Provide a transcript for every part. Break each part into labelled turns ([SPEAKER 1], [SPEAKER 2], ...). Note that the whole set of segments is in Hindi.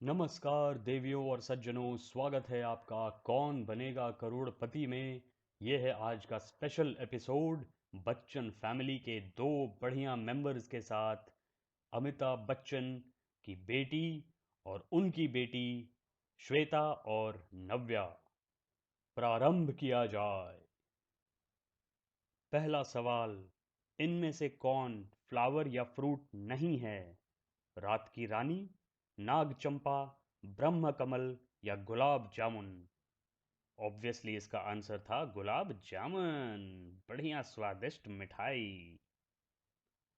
[SPEAKER 1] नमस्कार देवियों और सज्जनों, स्वागत है आपका कौन बनेगा करोड़पति में। ये है आज का स्पेशल एपिसोड बच्चन फैमिली के दो बढ़िया मेंबर्स के साथ, अमिताभ बच्चन की बेटी और उनकी बेटी श्वेता और नव्या। प्रारंभ किया जाए। पहला सवाल, इनमें से कौन फ्लावर या फ्रूट नहीं है? रात की रानी, नाग चंपा, ब्रह्म कमल या गुलाब जामुन? ऑब्वियसली इसका आंसर था गुलाब जामुन। बढ़िया स्वादिष्ट मिठाई।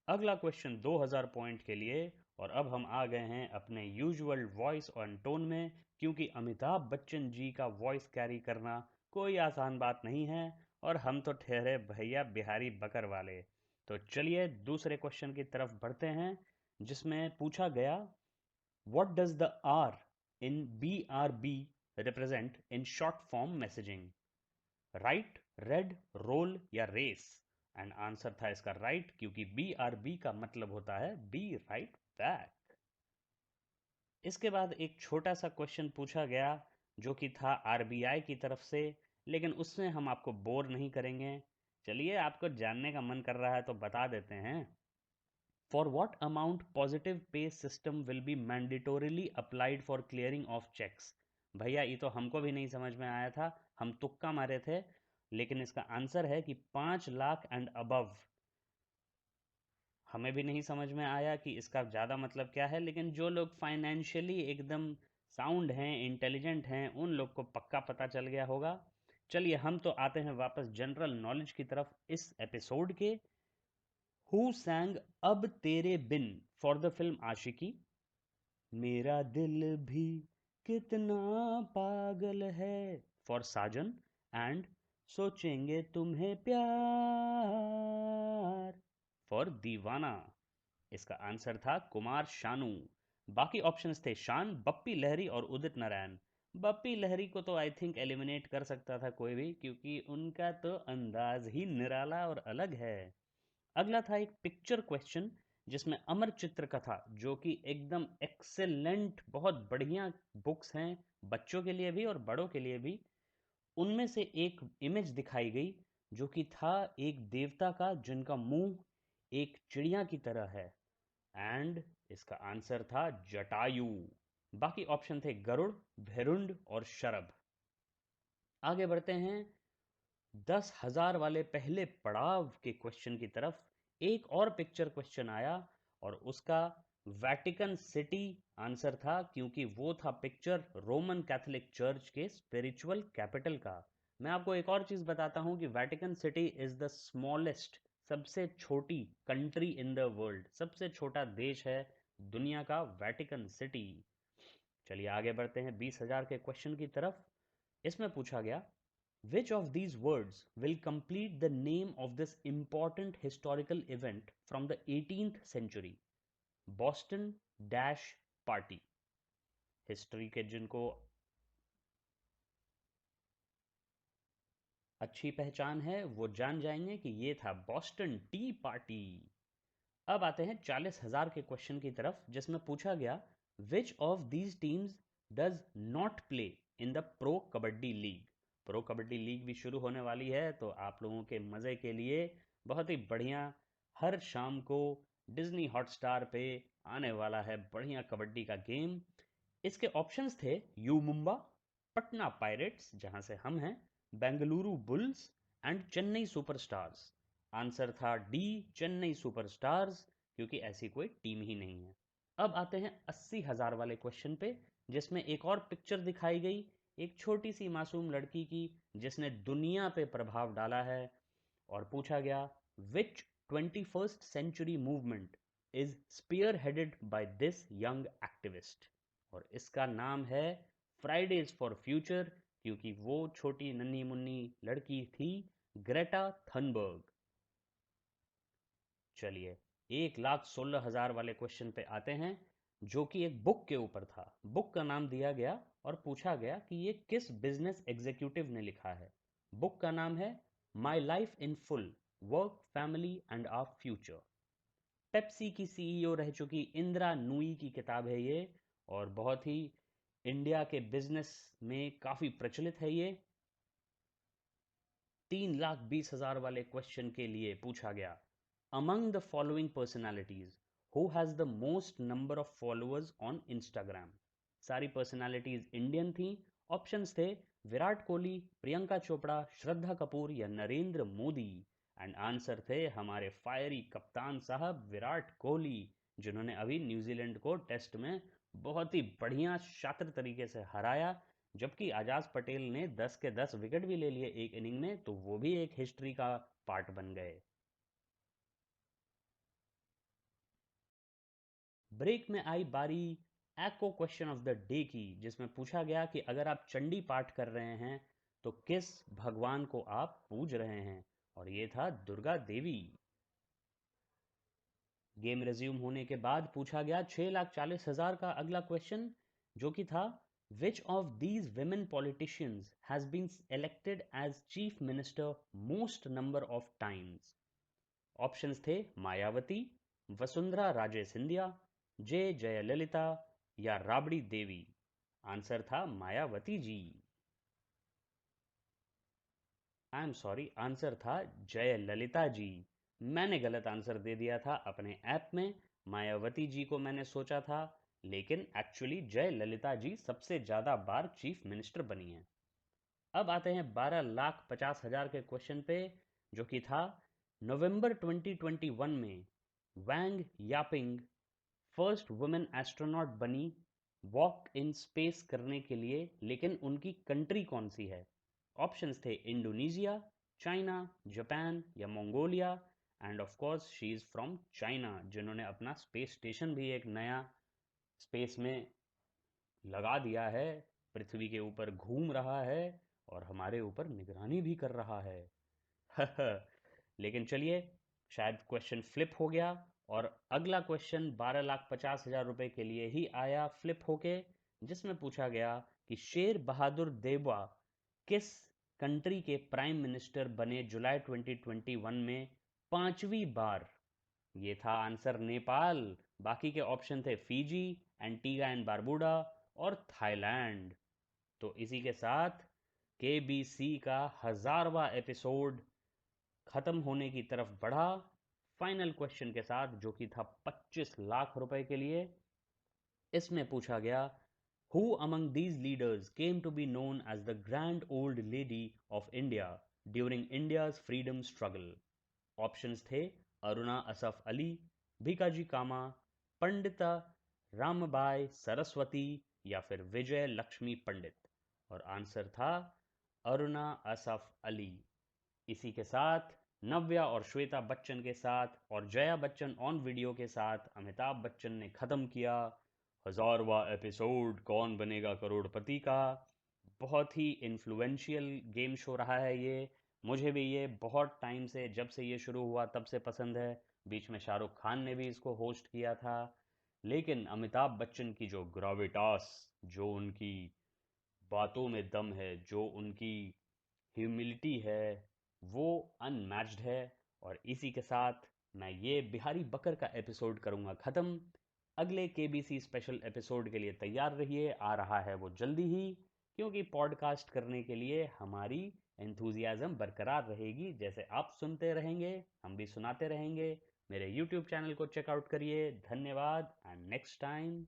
[SPEAKER 1] अगला क्वेश्चन 2000 पॉइंट के लिए। और अब हम आ गए हैं अपने यूजुअल वॉइस और टोन में, क्योंकि अमिताभ बच्चन जी का वॉइस कैरी करना कोई आसान बात नहीं है, और हम तो ठहरे भैया बिहारी बकर वाले। तो चलिए दूसरे क्वेश्चन की तरफ बढ़ते हैं, जिसमें पूछा गया, what does the R in BRB represent in short form messaging? Right, red, roll या रेस? एंड आंसर था इसका राइट, क्योंकि BRB का मतलब होता है बी राइट बैक। इसके बाद एक छोटा सा क्वेश्चन पूछा गया, जो कि था RBI की तरफ से, लेकिन उसमें हम आपको बोर नहीं करेंगे। चलिए, आपको जानने का मन कर रहा है तो बता देते हैं। For what amount positive pay system will be mandatorily applied for clearing of checks? भैया ये तो हमको भी नहीं समझ में आया था, हम तुक्का मारे थे, लेकिन इसका आंसर है कि 5 लाख एंड अबव। हमें भी नहीं समझ में आया कि इसका ज़्यादा मतलब क्या है, लेकिन जो लोग फाइनेंशियली एकदम साउंड हैं, इंटेलिजेंट हैं, उन लोग को पक्का पता चल गया होगा। चलिए, हम तो आते हैं वापस जनरल नॉलेज की तरफ इस एपिसोड के। हु सैंग अब तेरे बिन फॉर द फिल्म आशिकी? मेरा दिल भी कितना पागल है फॉर साजन, एंड सोचेंगे तुम्हें प्यार फॉर दीवाना? इसका आंसर था कुमार शानू। बाकी ऑप्शंस थे शान, बप्पी लहरी और उदित नारायण। बप्पी लहरी को तो आई थिंक एलिमिनेट कर सकता था कोई भी, क्योंकि उनका तो अंदाज ही निराला और अलग है। अगला था एक पिक्चर क्वेश्चन, जिसमें अमर चित्र कथा, जो कि एकदम एक्सेलेंट, बहुत बढ़िया बुक्स हैं बच्चों के लिए भी और बड़ों के लिए भी। उनमें से एक इमेज दिखाई गई, जो कि था एक देवता का जिनका मुंह एक चिड़िया की तरह है, एंड इसका आंसर था जटायु। बाकी ऑप्शन थे गरुड़, भेरुंड और शरभ। आगे बढ़ते हैं 10,000 वाले पहले पड़ाव के क्वेश्चन की तरफ। एक और पिक्चर क्वेश्चन आया, और उसका वेटिकन सिटी आंसर था, क्योंकि वो था पिक्चर रोमन कैथोलिक चर्च के स्पिरिचुअल कैपिटल का। मैं आपको एक और चीज बताता हूँ कि Vatican city is the smallest, सबसे छोटी कंट्री इन द वर्ल्ड, सबसे छोटा देश है दुनिया का वेटिकन सिटी। चलिए आगे बढ़ते हैं 20,000 के क्वेश्चन की तरफ। इसमें पूछा गया, which of these words will complete the name of this important historical event from the 18th century? Boston dash party। History के जिनको अच्छी पहचान है वो जान जाएंगे कि ये था बॉस्टन टी पार्टी। अब आते हैं 40,000 के क्वेश्चन की तरफ, जिसमें पूछा गया, विच of these teams does not play in the pro kabaddi league? Pro kabaddi league भी शुरू होने वाली है, तो आप लोगों के मज़े के लिए बहुत ही बढ़िया, हर शाम को डिज्नी हॉटस्टार पे आने वाला है बढ़िया कबड्डी का गेम। इसके ऑप्शंस थे यू मुंबा, पटना पायरेट्स जहां से हम हैं, Bengaluru bulls and Chennai superstars. Answer था डी, चेन्नई सुपरस्टार्स, क्योंकि ऐसी कोई टीम ही नहीं है। अब आते हैं 80,000 वाले क्वेश्चन पे, जिसमें एक और पिक्चर दिखाई गई, एक छोटी सी मासूम लड़की की, जिसने दुनिया पे प्रभाव डाला है। और पूछा गया, which 21st century movement is spearheaded by this young activist? और इसका नाम है फ्राइडेज फॉर फ्यूचर, क्योंकि वो छोटी नन्ही मुन्नी लड़की थी ग्रेटा थनबर्ग। चलिए 1,16,000 वाले क्वेश्चन पे आते हैं, जो कि एक बुक के ऊपर था। बुक का नाम दिया गया और पूछा गया कि ये किस बिजनेस एग्जीक्यूटिव ने लिखा है। बुक का नाम है my life in full, work, family and our future. Pepsi की CEO रह चुकी इंदिरा नूई की किताब है ये, और बहुत ही इंडिया के बिजनेस में काफ़ी प्रचलित है ये। 3,20,000 वाले क्वेश्चन के लिए पूछा गया, among the following personalities who has the most number of followers on Instagram. सारी पर्सनालिटीज इंडियन थी। ऑप्शंस थे विराट कोहली, प्रियंका चोपड़ा, श्रद्धा कपूर या नरेंद्र मोदी। एंड आंसर थे हमारे फायरी कप्तान साहब विराट कोहली, जिन्होंने अभी न्यूजीलैंड को टेस्ट में बहुत ही बढ़िया शातिर तरीके से हराया। जबकि आजाज पटेल ने 10 के 10 विकेट भी ले लिए एक इनिंग में, तो वो भी एक हिस्ट्री का पार्ट बन गए। ब्रेक में आई बारी एको क्वेश्चन ऑफ द डे की, जिसमें पूछा गया कि अगर आप चंडी पाठ कर रहे हैं तो किस भगवान को आप पूज रहे हैं, और ये था दुर्गा देवी। गेम रिज्यूम होने के बाद पूछा गया 6,40,000 का अगला क्वेश्चन, जो कि था which of these women politicians has been elected as chief minister most number of times. Options थे मायावती, वसुंधरा राजे सिंधिया, जे जयललिता या राबड़ी देवी। आंसर था Mayawati ji. I am sorry, answer था जयललिता जी। मैंने गलत आंसर दे दिया था अपने ऐप में। मायावती जी को मैंने सोचा था, लेकिन एक्चुअली जयललिता जी सबसे ज़्यादा बार चीफ मिनिस्टर बनी हैं। अब आते हैं 12,50,000 के क्वेश्चन पे, जो कि था नवंबर 2021 में वैंग यापिंग फर्स्ट वुमेन एस्ट्रोनॉट बनी वॉक इन स्पेस करने के लिए, लेकिन उनकी कंट्री कौन सी है। ऑप्शंस थे इंडोनेशिया, चाइना, जापान या Mongolia. End of course she is from China, जिन्होंने अपना स्पेस स्टेशन भी एक नया स्पेस में लगा दिया है, पृथ्वी के ऊपर घूम रहा है और हमारे ऊपर निगरानी भी कर रहा है। लेकिन चलिए, शायद क्वेश्चन फ्लिप हो गया और अगला क्वेश्चन 12,50,000 रुपए के लिए ही आया फ्लिप होके, जिसमें पूछा गया कि शेर बहादुर देवा किस कंट्री के प्राइम मिनिस्टर बने जुलाई 2021 में पांचवी बार। ये था आंसर नेपाल। बाकी के ऑप्शन थे फीजी, एंटीगा एंड बारबूडा और थाईलैंड। तो इसी के साथ केबीसी का 1000वां एपिसोड खत्म होने की तरफ बढ़ा, फाइनल क्वेश्चन के साथ, जो कि था 25 लाख रुपए के लिए। इसमें पूछा गया who among these leaders came to be known as the grand old lady of India during India's freedom struggle. Options थे अरुणा असफ अली, भिकाजी कामा, पंडिता रामबाई सरस्वती या फिर विजय लक्ष्मी पंडित। और आंसर था अरुणा असफ अली। इसी के साथ नव्या और श्वेता बच्चन के साथ और जया बच्चन ऑन वीडियो के साथ अमिताभ बच्चन ने खत्म किया 1000वां एपिसोड कौन बनेगा करोड़पति का। बहुत ही इन्फ्लुएंशियल गेम शो रहा है ये। मुझे भी ये बहुत टाइम से, जब से ये शुरू हुआ तब से पसंद है। बीच में शाहरुख खान ने भी इसको होस्ट किया था। लेकिन अमिताभ बच्चन की जो ग्राविटास, जो उनकी बातों में दम है, जो उनकी ह्यूमिलिटी है, वो अनमैच्ड है। और इसी के साथ मैं ये बिहारी बकर का एपिसोड करूँगा ख़त्म। अगले केबीसी स्पेशल एपिसोड के लिए तैयार रहिए, आ रहा है वो जल्दी ही। क्योंकि पॉडकास्ट करने के लिए हमारी एंथुजियाज़म बरकरार रहेगी। जैसे आप सुनते रहेंगे, हम भी सुनाते रहेंगे। मेरे यूट्यूब चैनल को चेकआउट करिए। धन्यवाद एंड नेक्स्ट टाइम